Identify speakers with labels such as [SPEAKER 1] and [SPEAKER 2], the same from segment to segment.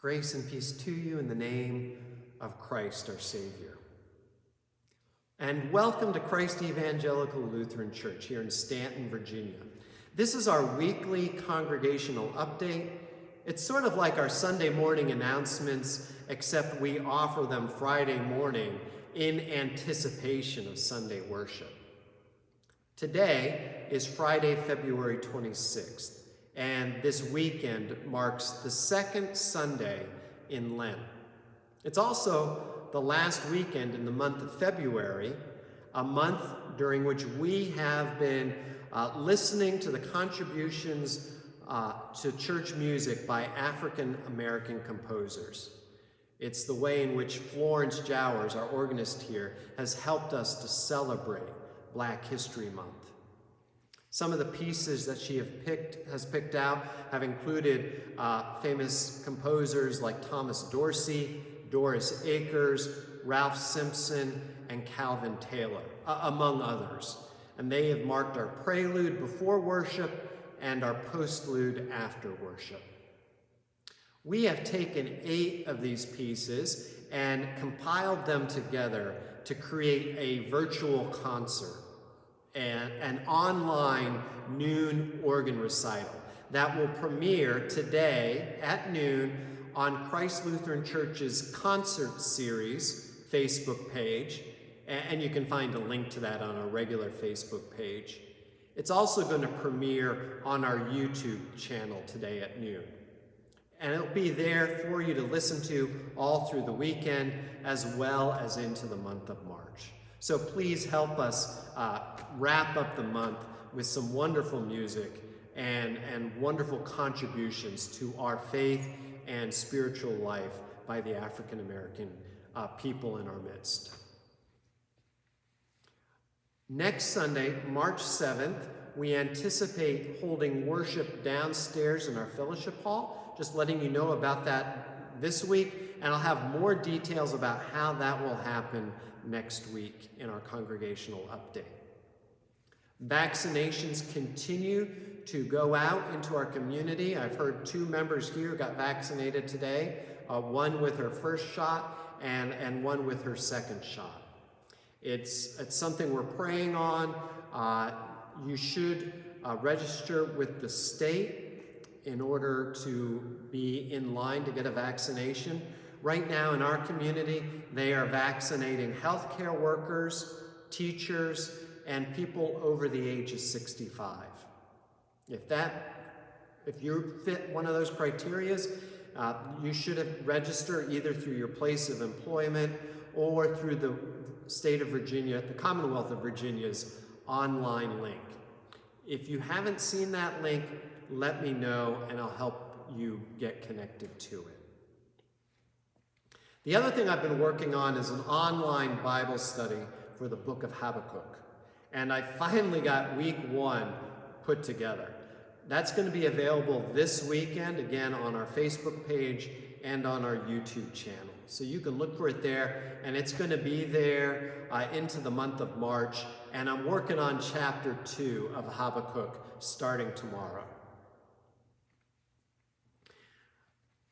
[SPEAKER 1] Grace and peace to you in the name of Christ our Savior. And welcome to Christ Evangelical Lutheran Church here in Staunton, Virginia. This is our weekly congregational update. It's sort of like our Sunday morning announcements, except we offer them Friday morning in anticipation of Sunday worship. Today is Friday, February 26th. And this weekend marks the second Sunday in Lent. It's also the last weekend in the month of February, a month during which we have been listening to the contributions to church music by African American composers. It's the way in which Florence Jowers, our organist here, has helped us to celebrate Black History Month. Some of the pieces that she has picked out have included famous composers like Thomas Dorsey, Doris Akers, Ralph Simpson, and Calvin Taylor, among others. And they have marked our prelude before worship and our postlude after worship. We have taken 8 of these pieces and compiled them together to create a virtual concert, an online noon organ recital that will premiere today at noon on Christ Lutheran Church's concert series Facebook page, and you can find a link to that on our regular Facebook page. It's also going to premiere on our YouTube channel today at noon. And it'll be there for you to listen to all through the weekend as well as into the month of March. So please help us wrap up the month with some wonderful music and wonderful contributions to our faith and spiritual life by the African American people in our midst. Next Sunday, March 7th, we anticipate holding worship downstairs in our fellowship hall. Just letting you know about that this week, and I'll have more details about how that will happen next week in our congregational update. Vaccinations continue to go out into our community. I've heard 2 members here got vaccinated today, one with her first shot and one with her second shot. It's something we're praying on. You should register with the state in order to be in line to get a vaccination. Right now in our community, they are vaccinating healthcare workers, teachers, and people over the age of 65. If you fit one of those criteria, you should register either through your place of employment or through the state of Virginia, the Commonwealth of Virginia's online link. If you haven't seen that link, let me know and I'll help you get connected to it. The other thing I've been working on is an online Bible study for the book of Habakkuk. And I finally got week 1 put together. That's going to be available this weekend, again, on our Facebook page and on our YouTube channel. So you can look for it there, and it's going to be there into the month of March. And I'm working on chapter 2 of Habakkuk starting tomorrow.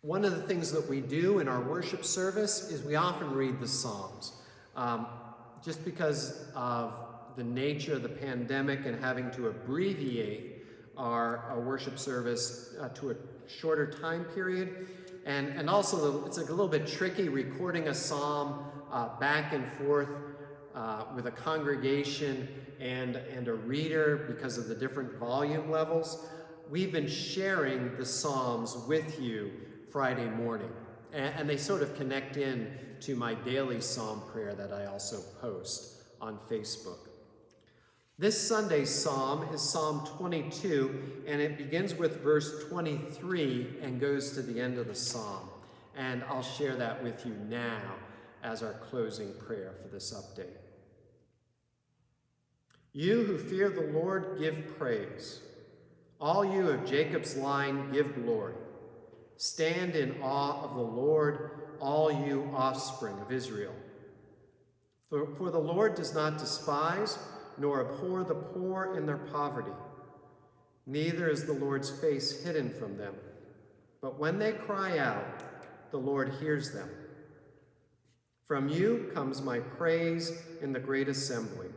[SPEAKER 1] One of the things that we do in our worship service is we often read the Psalms. Just because of the nature of the pandemic and having to abbreviate our worship service to a shorter time period. And also, it's a little bit tricky recording a psalm back and forth with a congregation and a reader because of the different volume levels. We've been sharing the Psalms with you Friday morning, and they sort of connect in to my daily psalm prayer that I also post on Facebook. This Sunday's psalm is Psalm 22, and it begins with verse 23 and goes to the end of the psalm. And I'll share that with you now as our closing prayer for this update. You who fear the Lord, give praise. All you of Jacob's line, give glory. Stand in awe of the Lord, all you offspring of Israel. For the Lord does not despise nor abhor the poor in their poverty. Neither is the Lord's face hidden from them. But when they cry out, the Lord hears them. From you comes my praise in the great assembly.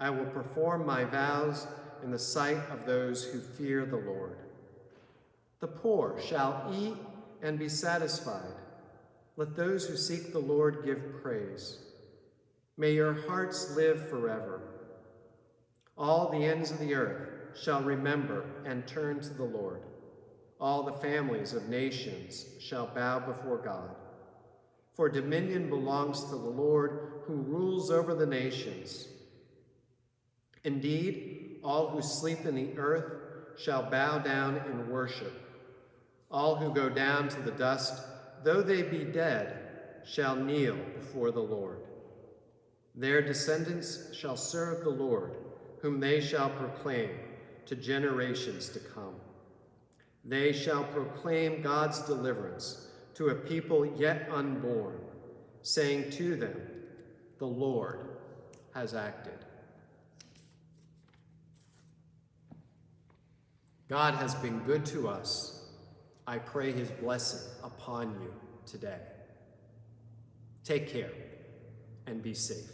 [SPEAKER 1] I will perform my vows in the sight of those who fear the Lord. The poor shall eat and be satisfied. Let those who seek the Lord give praise. May your hearts live forever. All the ends of the earth shall remember and turn to the Lord. All the families of nations shall bow before God. For dominion belongs to the Lord who rules over the nations. Indeed, all who sleep in the earth shall bow down in worship. All who go down to the dust, though they be dead, shall kneel before the Lord. Their descendants shall serve the Lord, whom they shall proclaim to generations to come. They shall proclaim God's deliverance to a people yet unborn, saying to them, the Lord has acted. God has been good to us. I pray his blessing upon you today. Take care and be safe.